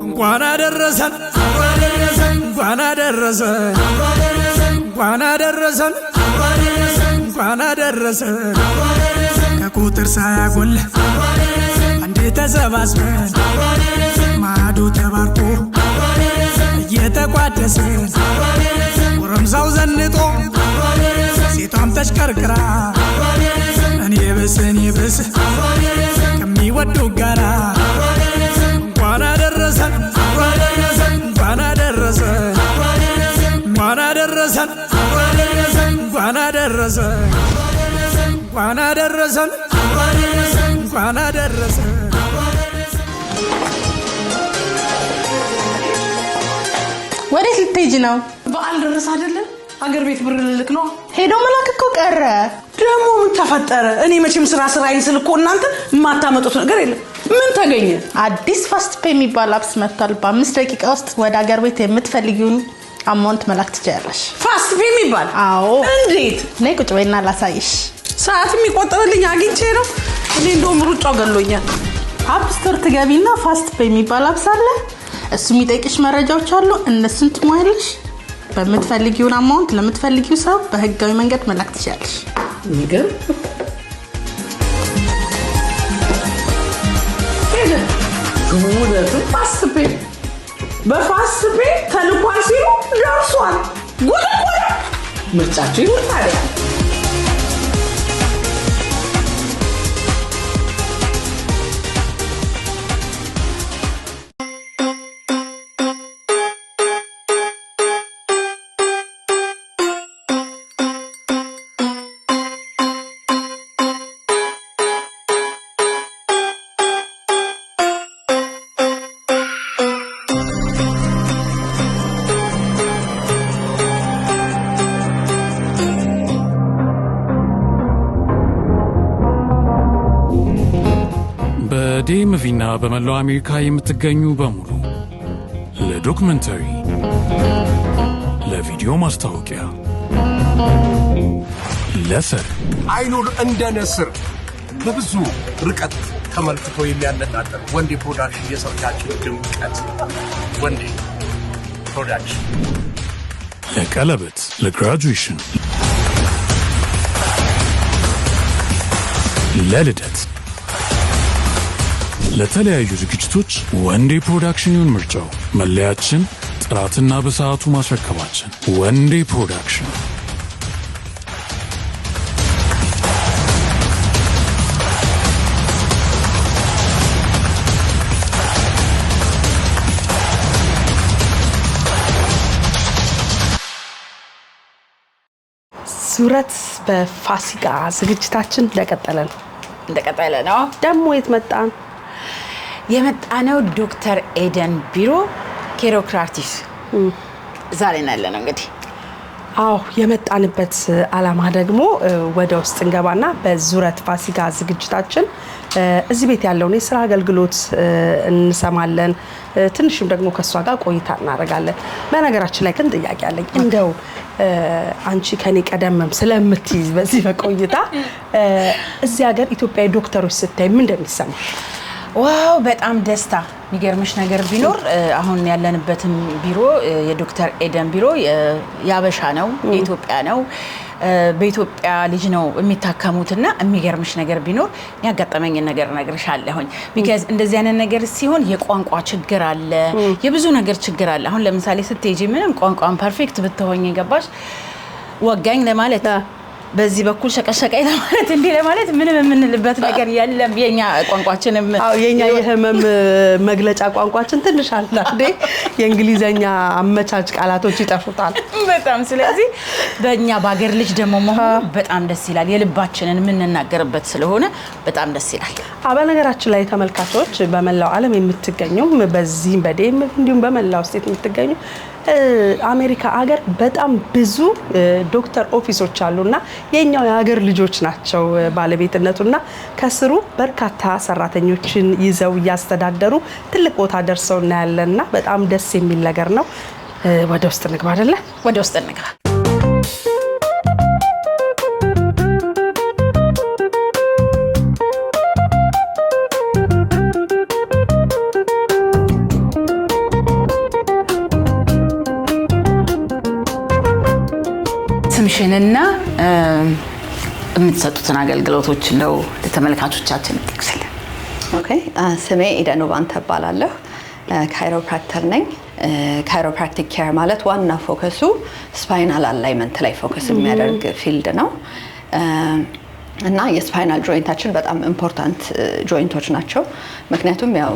እንኳን አደረሰን እንኳን አደረሰን እንኳን አደረሰን እንኳን አደረሰን ከቁጥር ሳያጎል አንዴ ተሰባስበን ማዶ ተባርኮ እየተቋደሰን ጎረምሳው ዘንጦ ሴቷም ተሽከርክራ እኔ ብስ ከሚወዱ ጋራ እንኳን አደረሰን እንኳን አደረሰን እንኳን አደረሰን እንኳን አደረሰን እንኳን አደረሰን እንኳን አደረሰን ወዴት ልትሄጂ ነው? በዓል ደረሰ አይደለ? አገር ቤት ብር ልልክ ነው። ሄዶ መላክ እኮ ቀረ። ደግሞ ምን ተፈጠረ? እኔ መቼም ስራ ይስል እኮ እናንተ የማታመጡት ነገር የለም። ምን ተገኘ? አዲስ ፋስት ፔይ የሚባል አፕስ መጥቷል። በ5 ደቂቃ ውስጥ ወደ አገር ቤት የምትፈልጊውን አማውንት መላክ ትችያለሽ። ፋስት ፔይ የሚባል? አዎ። እንዴት? ነይ ቁጭ በይና ላሳይሽ። ሰዓት የሚቆጥርልኝ አግኝቼ ነው። እኔ እንደውም ሩጫው ገሎኛል። አፕ ስቶር ትገቢና ፋስት ፔይ የሚባል አፕስ አለ። እሱ የሚጠይቅሽ መረጃዎች አሉ። እነሱን ትሞያለሽ። በምትፈልጊው አማውንት ለምትፈልጊው ሰው በህጋዊ መንገድ መላክ ትችያለሽ። የሚገርም ጉዳቱ ፋስት ፔይ በፋስት ፔይ ተልኳል ሲሉ ደርሷል። ጉድ ምርጫችሁ ይሁን ታዲያ። በዲኤምቪና በመላው አሜሪካ የምትገኙ በሙሉ ለዶክመንተሪ፣ ለቪዲዮ ማስታወቂያ፣ ለሰርግ አይኑር እንደ ነስር በብዙ ርቀት ተመልክቶ የሚያነጣጥር ወንዴ ፕሮዳክሽን የሰርጋችን ድምቀት። ወንዴ ፕሮዳክሽን ለቀለበት፣ ለግራጁዌሽን፣ ለልደት፣ ለተለያዩ ዝግጅቶች ወንዴ ፕሮዳክሽን ይሁን ምርጫው። መለያችን ጥራትና በሰዓቱ ማስረከባችን። ወንዴ ፕሮዳክሽን። ዙረት በፋሲካ ዝግጅታችን እንደቀጠለ ነው። ደግሞ የት መጣን? የመጣነው ዶክተር ኤደን ቢሮ ኬሮክራቲስ ዛሬ ነው ያለነው። እንግዲህ አዎ የመጣንበት አላማ ደግሞ ወደ ውስጥ እንገባና በዙረት ፋሲካ ዝግጅታችን እዚህ ቤት ያለውን የሥራ አገልግሎት እንሰማለን። ትንሽም ደግሞ ከሷ ጋር ቆይታ እናደርጋለን። በነገራችን ላይ ግን ጥያቄ አለኝ። እንደው አንቺ ከኔ ቀደምም ስለምትይዝ በዚህ በቆይታ እዚህ ሀገር ኢትዮጵያዊ ዶክተሮች ስታይ ምን እንደሚሰማ? ዋው በጣም ደስታ። የሚገርምሽ ነገር ቢኖር አሁን ያለንበትም ቢሮ የዶክተር ኤደን ቢሮ ያበሻ ነው፣ የኢትዮጵያ ነው። በኢትዮጵያ ልጅ ነው የሚታከሙትና የሚገርምሽ ነገር ቢኖር ያጋጠመኝ ነገር ነግርሻለሁኝ። ቢካዝ እንደዚህ አይነት ነገር ሲሆን የቋንቋ ችግር አለ፣ የብዙ ነገር ችግር አለ። አሁን ለምሳሌ ስትሄጂ ምንም ቋንቋን ፐርፌክት ብትሆኝ ገባሽ ወጋኝ ለማለት በዚህ በኩል ሸቀሸቀይ ለማለት እንዴ ለማለት ምንም የምንልበት ነገር የለም። የኛ ቋንቋችንም የኛ የህመም መግለጫ ቋንቋችን ትንሽ አለ አይደል? የእንግሊዘኛ አመቻች ቃላቶች ይጠፉታል በጣም። ስለዚህ በእኛ ባገር ልጅ ደግሞ መሆኑ በጣም ደስ ይላል። የልባችንን የምንናገርበት ስለሆነ በጣም ደስ ይላል። በነገራችን ላይ ተመልካቾች በመላው ዓለም የምትገኙ በዚህ በዴም እንዲሁም በመላው ስቴት የምትገኙ አሜሪካ ሀገር በጣም ብዙ ዶክተር ኦፊሶች አሉና የኛው የሀገር ልጆች ናቸው ባለቤትነቱና ከስሩ በርካታ ሰራተኞችን ይዘው ያስተዳደሩ ትልቅ ቦታ ደርሰው እናያለንና በጣም ደስ የሚል ነገር ነው። ወደ ውስጥ እንግባ አይደለ? ወደ ውስጥ እንግባ። ስምሽንና የምትሰጡትን አገልግሎቶች ነው ለተመልካቾቻችን ጠቅስልን። ኦኬ ስሜ ኤደን ውባንተ እባላለሁ። ካይሮፕራክተር ነኝ። ካይሮፕራክቲክ ኬር ማለት ዋና ፎከሱ ስፓይናል አላይመንት ላይ ፎከስ የሚያደርግ ፊልድ ነው እና የስፓይናል ጆይንታችን በጣም ኢምፖርታንት ጆይንቶች ናቸው። ምክንያቱም ያው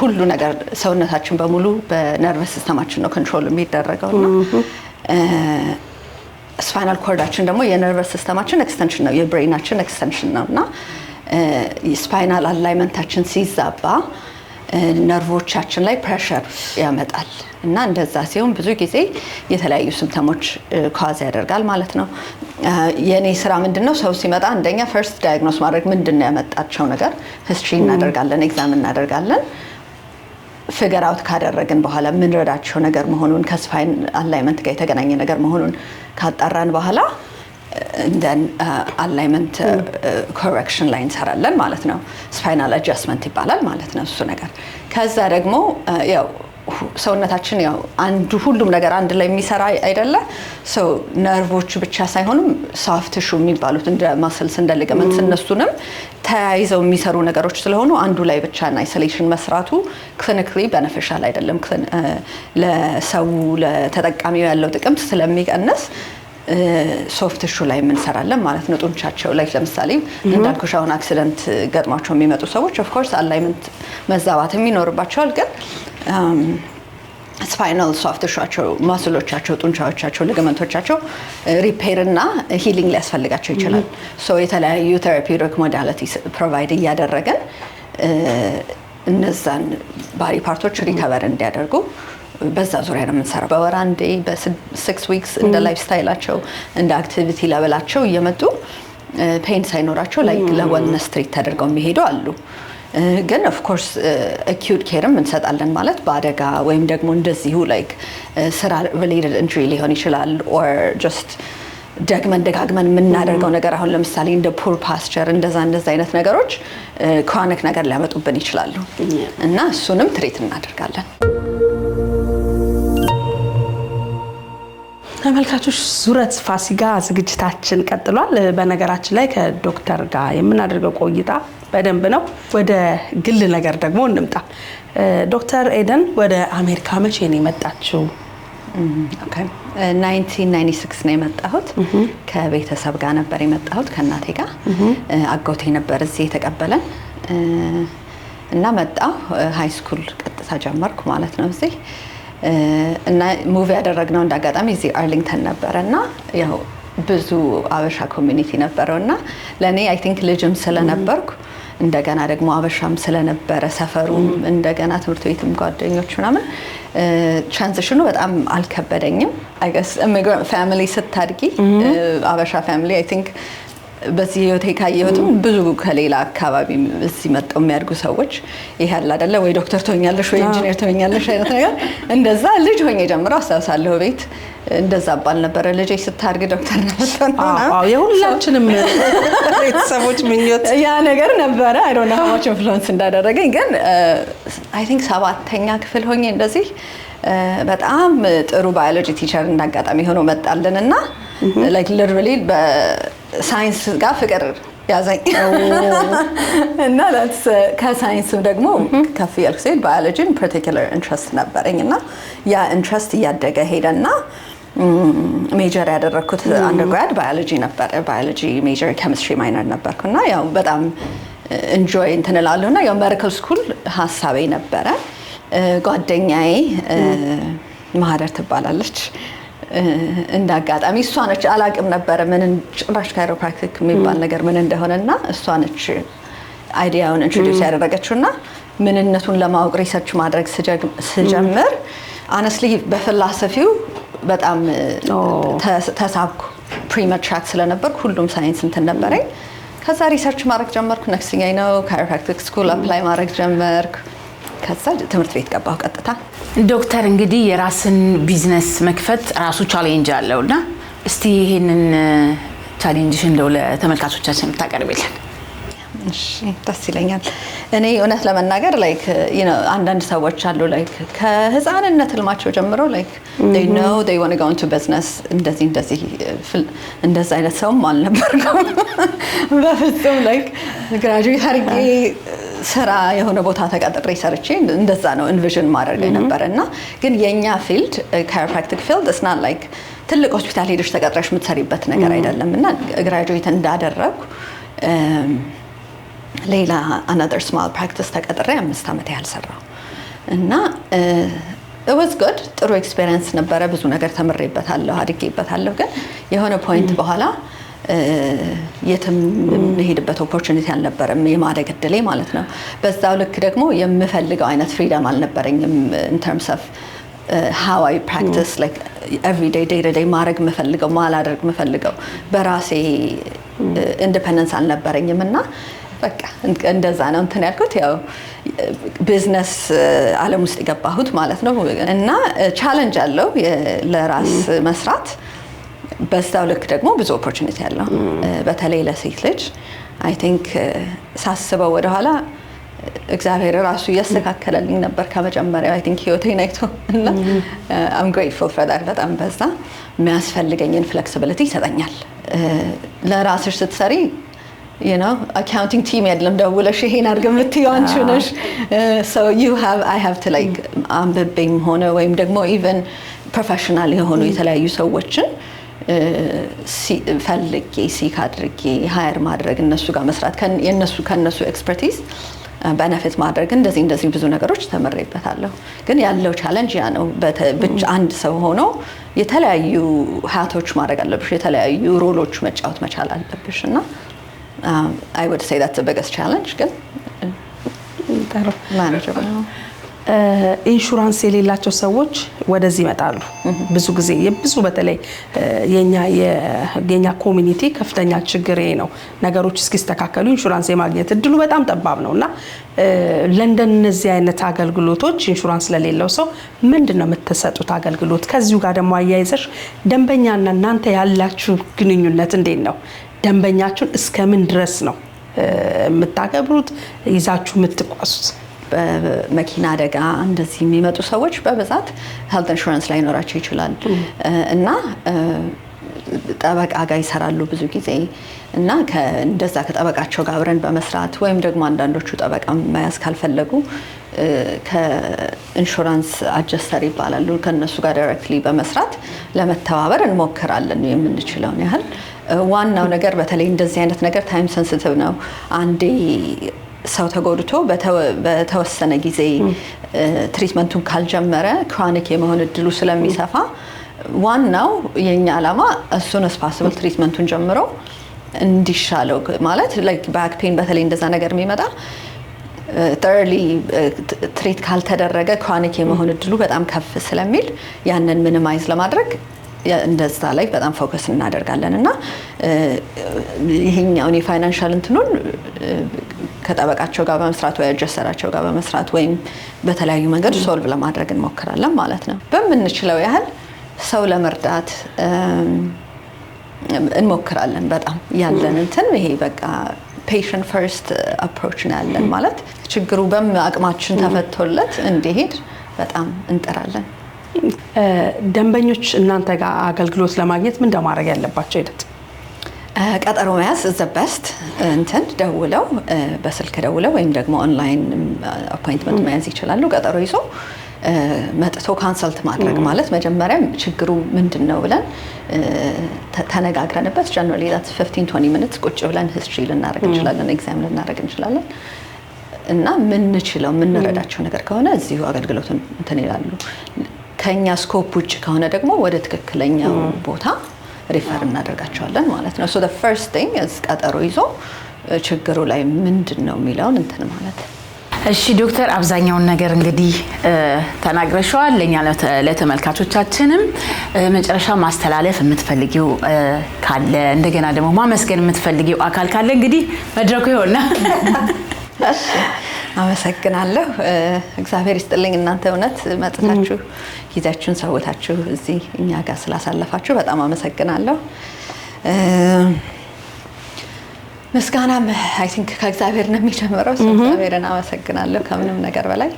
ሁሉ ነገር ሰውነታችን በሙሉ በነርቨስ ሲስተማችን ነው ኮንትሮል የሚደረገው እና ስፓይናል ኮርዳችን ደግሞ የነርቨስ ሲስተማችን ኤክስቴንሽን ነው፣ የብሬናችን ኤክስቴንሽን ነው እና ስፓይናል አላይመንታችን ሲዛባ ነርቮቻችን ላይ ፕሬሸር ያመጣል እና እንደዛ ሲሆን ብዙ ጊዜ የተለያዩ ሲምፕተሞች ካዝ ያደርጋል ማለት ነው። የኔ ስራ ምንድነው? ሰው ሲመጣ አንደኛ ፈርስት ዳያግኖስ ማድረግ ምንድነው ያመጣቸው ነገር፣ ሂስትሪ እናደርጋለን፣ ኤግዛም እናደርጋለን። ፊገር አውት ካደረግን በኋላ የምንረዳቸው ነገር መሆኑን ከስፓይን አላይመንት ጋር የተገናኘ ነገር መሆኑን ካጣራን በኋላ እንደን አላይመንት ኮሬክሽን ላይ እንሰራለን ማለት ነው። ስፓይናል አጀስትመንት ይባላል ማለት ነው እሱ ነገር። ከዛ ደግሞ ያው ሰውነታችን ያው አንዱ ሁሉም ነገር አንድ ላይ የሚሰራ አይደለ? ሶ ነርቮቹ ብቻ ሳይሆኑም ሶፍት ቲሹ የሚባሉት እንደ ማስልስ እንደ ሊጋመንትስ እነሱንም ተያይዘው የሚሰሩ ነገሮች ስለሆኑ አንዱ ላይ ብቻ አይሶሌሽን መስራቱ ክሊኒካሊ ቤኔፊሻል አይደለም። ለሰው ለተጠቃሚው ያለው ጥቅም ስለሚቀንስ ሶፍት ቲሹ ላይ የምንሰራለን ማለት ነው። ጡንቻቸው ላይ ለምሳሌ እንዳልኩሽ አሁን አክሲደንት ገጥሟቸው የሚመጡ ሰዎች ኦፍ ኮርስ አላይመንት መዛባት የሚኖርባቸዋል፣ ግን ስፓይናል ሶፍት ቲሹአቸው ማስሎቻቸው፣ ጡንቻዎቻቸው፣ ሊጋመንቶቻቸው ሪፔር እና ሂሊንግ ሊያስፈልጋቸው ይችላል። ሶ የተለያዩ ቴራፒውቲክ ሞዳሊቲስ ፕሮቫይድ እያደረገን እነዛን ባዲ ፓርቶች ሪከቨር እንዲያደርጉ በዛ ዙሪያ ነው የምንሰራው። በወር አንዴ በ6 ዊክስ እንደ ላይፍ ስታይላቸው እንደ አክቲቪቲ ለበላቸው እየመጡ ፔን ሳይኖራቸው ላይክ ለዌልነስ ትሪት ተደርገው የሚሄዱ አሉ። ግን ኦፍ ኮርስ አኪዩት ኬርም እንሰጣለን ማለት በአደጋ ወይም ደግሞ እንደዚሁ ላይክ ስራ ሪሌትድ ኢንጁሪ ሊሆን ይችላል ኦር ጀስት ደጋግመን የምናደርገው ነገር አሁን ለምሳሌ እንደ ፑር ፓስቸር እንደዛ አይነት ነገሮች ክሮኒክ ነገር ሊያመጡብን ይችላሉ እና እሱንም ትሪት እናደርጋለን። ተመልካቾች ዙረት ፋሲካ ዝግጅታችን ቀጥሏል። በነገራችን ላይ ከዶክተር ጋር የምናደርገው ቆይታ በደንብ ነው። ወደ ግል ነገር ደግሞ እንምጣ። ዶክተር ኤደን ወደ አሜሪካ መቼ ነው የመጣችው? ኦኬ 1996 ነው የመጣሁት። ከቤተሰብ ጋር ነበር የመጣሁት ከእናቴ ጋር። አጎቴ ነበር እዚህ የተቀበለን እና መጣሁ። ሃይ ስኩል ቀጥታ ጀመርኩ ማለት ነው እዚህ እና ሙቪ ያደረግነው እንዳጋጣሚ እዚህ አርሊንግተን ነበረና ያው ብዙ አበሻ ኮሚኒቲ ነበረውና ለኔ አይ ቲንክ ልጅም ስለነበርኩ እንደገና ደግሞ አበሻም ስለነበረ ሰፈሩም እንደገና ትምህርት ቤትም ጓደኞች ምናምን ትራንዚሽኑ በጣም አልከበደኝም። አይ ገስ ኢሚግራንት ፋሚሊ ስታድጊ አበሻ ፋሚሊ አይ ቲንክ በዚህ ህይወቴ ካየሁትም ብዙ ከሌላ አካባቢ እዚህ መጥተው የሚያድጉ ሰዎች ይሄ አለ አይደለ ወይ ዶክተር ትሆኛለሽ ወይ ኢንጂነር ትሆኛለሽ አይነት ነገር እንደዛ ልጅ ሆኜ ጀምሮ አስታውሳለሁ። ቤት እንደዛ ባል ነበረ ልጅ ስታድግ ዶክተር ነው። አዎ የሁላችንም ቤተሰቦች ምኞት ያ ነገር ነበረ። አይ ዶንት ኖ ሃው ማች ኢንፍሉዌንስ እንዳደረገኝ ግን አይ ቲንክ 7ኛ ክፍል ሆኜ እንደዚህ በጣም ጥሩ ባዮሎጂ ቲቸር እንዳጋጣሚ ሆኖ መጣልንና ላይክ ሊተራሊ በሳይንስ ጋር ፍቅር ያዘኝ እና ለስ ከሳይንስ ደግሞ ከፍ ያልኩ ሲል ባዮሎጂን ፓርቲኩላር ኢንትረስት ነበረኝና ያ ኢንትረስት እያደገ ሄደና ሜጀር ያደረኩት አንደርግራድ ባዮሎጂ ነበር። ባዮሎጂ ሜጀር ኬሚስትሪ ማይነር ነበርኩና ያው በጣም ኢንጆይ እንትንላለሁና ያው ሜዲካል ስኩል ሀሳቤ ነበረ። ጓደኛዬ ማህደር ትባላለች እንዳጋጣሚ እሷ ነች አላቅም ነበረ ምን ጭራሽ ካይሮፕራክቲክ የሚባል ነገር ምን እንደሆነና እሷ ነች አይዲያውን ኢንትሮዲዩስ ያደረገችውና ምንነቱን ለማወቅ ሪሰርች ማድረግ ስጀምር honestly በፊሎሶፊው በጣም ተሳብኩ። ፕሪማትራክ ስለነበርኩ ሁሉም ሳይንስ እንትን ነበረኝ። ከዛ ሪሰርች ማድረግ ጀመርኩ። next thing I know ካይሮፕራክቲክ ስኩል አፕላይ ማድረግ ጀመርኩ። ከዛ ትምህርት ቤት ገባሁ ቀጥታ። ዶክተር እንግዲህ የራስን ቢዝነስ መክፈት ራሱ ቻሌንጅ አለውና እስቲ ይሄንን ቻሌንጅሽ እንደው ለተመልካቾቻችን ታቀርብልን። እሺ ደስ ይለኛል። እኔ እውነት ለመናገር ላይክ አንዳንድ ሰዎች አሉ ላይክ ከህፃንነት ህልማቸው ጀምሮ ላይክ they know they want to go into business እንደዚህ አይነት ሰውም አልነበርኩም። በፍጹም ላይክ ግራጁዌት አድርጌ ስራ የሆነ ቦታ ተቀጥሬ ሰርቼ እንደዛ ነው ኢንቪዥን ማድረግ ነበር እና ግን የኛ ፊልድ chiropractic field is not like ትልቅ ሆስፒታል ሄደሽ ተቀጥረሽ የምትሰሪበት ነገር አይደለም እና ግራጁዌት እንዳደረኩ ሌላ another small practice ተቀጥሬ 5 ዓመት ያህል ሰራው እና it was good ጥሩ ኤክስፒሪየንስ ነበረ። ብዙ ነገር ተምሬበታለሁ፣ አድጌበታለሁ። ግን የሆነ ፖይንት በኋላ የትም የምሄድበት ኦፖርቹኒቲ አልነበረም፣ የማደግ እድሌ ማለት ነው። በዛው ልክ ደግሞ የምፈልገው አይነት ፍሪደም አልነበረኝም in terms of how I practice like every day to day ማድረግ የምፈልገው ማላደርግ የምፈልገው በራሴ ኢንዲፔንደንስ አልነበረኝም እና በቃ እንደዛ ነው እንትን ያልኩት ያው ቢዝነስ ዓለም ውስጥ የገባሁት ማለት ነው። እና ቻሌንጅ አለው ለራስ መስራት፣ በዛው ልክ ደግሞ ብዙ ኦፖርቹኒቲ አለው በተለይ ለሴት ልጅ አይ ቲንክ ሳስበው ወደኋላ እግዚአብሔር ራሱ ያስተካከለልኝ ነበር ከመጀመሪያው አይ ቲንክ ህይወቴን አይቶ እና I'm grateful for that። በጣም በዛ የሚያስፈልገኝን ፍሌክሲቢሊቲ ይሰጠኛል። ለራስሽ ስትሰሪ accounting team አይደለም ደውለሽ ይሄን አድርግ የምትይው አንቺ ነሽ። so I have to like አንብቤም ሆነ ወይም ደግሞ even ፕሮፌሽናል የሆኑ የተለያዩ ሰዎችን ፈልጌ ሲክ አድርጌ ሃየር ማድረግ እነሱ ጋር መስራት ከነሱ ኤክስፐርቲዝ ቤኔፊት ማድረግ እንደዚህ ብዙ ነገሮች ተመረይበታለሁ። ግን ያለው ቻሌንጅ ያ ነው። ብቻ አንድ ሰው ሆኖ የተለያዩ ሃቶች ማድረግ አለብሽ፣ የተለያዩ ሮሎች መጫወት መቻል አለብሽ እና I would say that's the biggest challenge ግን manageable ነው። ኢንሹራንስ የሌላቸው ሰዎች ወደዚህ ይመጣሉ። ብዙ ጊዜ ብዙ በተለይ የኛ ኮሚኒቲ ከፍተኛ ችግር ነው። ነገሮች እስኪስተካከሉ ኢንሹራንስ የማግኘት እድሉ በጣም ጠባብ ነውና ለእንደነዚህ አይነት አገልግሎቶች ኢንሹራንስ ለሌለው ሰው ምንድነው የምትሰጡት አገልግሎት? ከዚሁ ጋር ደግሞ አያይዘሽ ደንበኛና እናንተ ያላችሁ ግንኙነት እንዴት ነው? ደንበኛችሁን እስከምን ድረስ ነው የምታከብሩት ይዛችሁ የምትቋሱት? በመኪና አደጋ እንደዚህ የሚመጡ ሰዎች በብዛት ሄልት ኢንሹራንስ ላይ ኖራቸው ይችላል እና ጠበቃ ጋር ይሰራሉ ብዙ ጊዜ እና እንደዛ ከጠበቃቸው ጋር አብረን በመስራት ወይም ደግሞ አንዳንዶቹ ጠበቃ መያዝ ካልፈለጉ ከኢንሹራንስ አጀስተር ይባላሉ ከነሱ ጋር ዳይሬክትሊ በመስራት ለመተባበር እንሞክራለን የምንችለውን ያህል። ዋናው ነገር በተለይ እንደዚህ አይነት ነገር ታይም ሴንሲቲቭ ነው። አንዴ ሰው ተጎድቶ በተወሰነ ጊዜ ትሪትመንቱን ካልጀመረ ክሮኒክ የመሆን እድሉ ስለሚሰፋ ዋናው የኛ ዓላማ እሱን ስፓሲብል ትሪትመንቱን ጀምሮ እንዲሻለው ማለት ላይክ ባክ ፔን በተለይ እንደዛ ነገር የሚመጣ ተርሊ ትሪት ካልተደረገ ክሮኒክ የመሆን እድሉ በጣም ከፍ ስለሚል ያንን ሚኒማይዝ ለማድረግ እንደዛ ላይ በጣም ፎከስ እናደርጋለን እና ይሄኛውን የፋይናንሻል እንትኑን ከጠበቃቸው ጋር በመስራት ወይ አጀስተራቸው ጋር በመስራት ወይም በተለያዩ መንገድ ሶልቭ ለማድረግ እንሞክራለን ማለት ነው። በምንችለው ያህል ሰው ለመርዳት እንሞክራለን። በጣም ያለን እንትን ይሄ በቃ ፔሽንት ፈርስት አፕሮች ነው ያለን ማለት ችግሩ በአቅማችን ተፈቶለት እንዲሄድ በጣም እንጥራለን። ደንበኞች እናንተ ጋር አገልግሎት ለማግኘት ምን እንደማድረግ ያለባቸው ሂደት? ቀጠሮ መያዝ is the best እንትን ደውለው በስልክ ደውለው ወይም ደግሞ ኦንላይን አፖይንትመንት መያዝ ይችላሉ። ቀጠሮ ይዞ መጥቶ ካንሰልት ማድረግ ማለት መጀመሪያ ችግሩ ምንድነው ብለን ተነጋግረንበት ጀነራሊ that's 15-20 minutes ቁጭ ብለን ሂስትሪ ልናደርግ እንችላለን፣ ኤግዛም ልናደርግ እንችላለን እና ምንችለው ምንረዳቸው ነገር ከሆነ እዚሁ አገልግሎቱን እንትን ይላሉ። ከኛ ስኮፕ ውጭ ከሆነ ደግሞ ወደ ትክክለኛው ቦታ ሪፈር እናደርጋቸዋለን ማለት ነው። so the first thing is ቀጠሮ ይዞ ችግሩ ላይ ምንድነው የሚለውን እንትን ማለት። እሺ ዶክተር አብዛኛውን ነገር እንግዲህ ተናግረሻል። ለኛ ለተመልካቾቻችንም መጨረሻ ማስተላለፍ የምትፈልጊው ካለ እንደገና ደግሞ ማመስገን የምትፈልጊው አካል ካለ እንግዲህ መድረኩ ይሆናል። እሺ አመሰግናለሁ። እግዚአብሔር ይስጥልኝ። እናንተ እውነት መጥታችሁ ጊዜያችሁን ሰውታችሁ እዚህ እኛ ጋር ስላሳለፋችሁ በጣም አመሰግናለሁ። ምስጋናም አይ ቲንክ ከእግዚአብሔር ነው የሚጀምረው። እግዚአብሔርን አመሰግናለሁ ከምንም ነገር በላይ።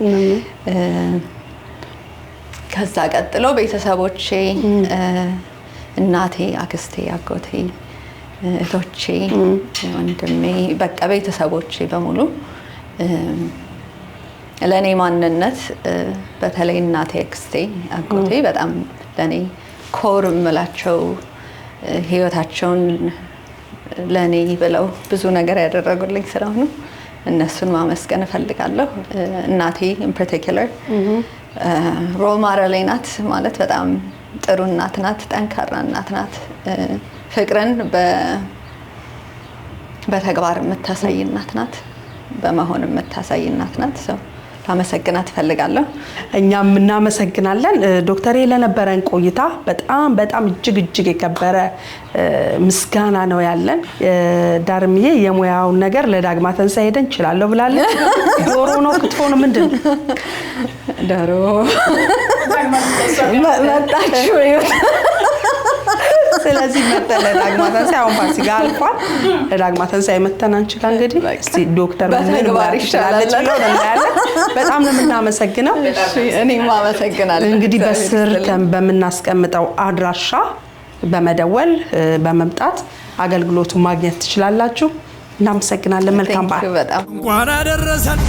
ከዛ ቀጥሎ ቤተሰቦቼ፣ እናቴ፣ አክስቴ፣ አጎቴ፣ እህቶቼ፣ ወንድሜ በቃ ቤተሰቦቼ በሙሉ ለኔ ማንነት በተለይ እናቴ፣ አክስቴ፣ አጎቴ በጣም ለኔ ኮር የምላቸው ህይወታቸውን ለኔ ብለው ብዙ ነገር ያደረጉልኝ ስለሆኑ እነሱን ማመስገን እፈልጋለሁ። እናቴ ኢን ፓርቲኩላር ሮል ሞዴል ናት ማለት በጣም ጥሩ እናት ናት፣ ጠንካራ እናት ናት። ፍቅርን በተግባር የምታሳይ እናት ናት፣ በመሆን የምታሳይ እናት ናት። ላመሰግናት እፈልጋለሁ። እኛም እናመሰግናለን ዶክተር ለነበረን ቆይታ በጣም እጅግ የከበረ ምስጋና ነው ያለን። ዳርምዬ የሙያውን ነገር ለዳግማ ትንሣኤ ሄደን እንችላለሁ ብላለች። ዶሮ ነው ክትፎ ነው ምንድን ነው? ዶሮ መጣችሁ። ስለዚህ መተን ለዳግማ ትንሣኤ አሁን ፋሲካ አልፏል። ለዳግማ ትንሣኤ መተን አንችላ እንግዲህ እስቲ ዶክተር ምን ይችላልች ነው እናያለን። በጣም ነው የምናመሰግነው። እኔም አመሰግናለሁ። እንግዲህ በስር በምናስቀምጠው አድራሻ በመደወል በመምጣት አገልግሎቱን ማግኘት ትችላላችሁ። እናመሰግናለን። መልካም በዓል። እንኳን አደረሰን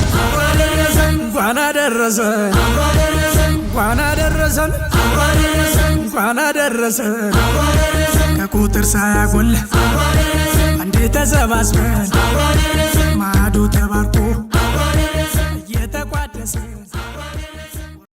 እንኳን አደረሰን እንኳን አደረሰን እንኳን አደረሰን ከቁጥር ሳያጎል አንዴ ተሰባስበን ማዕዱ ተባርኮ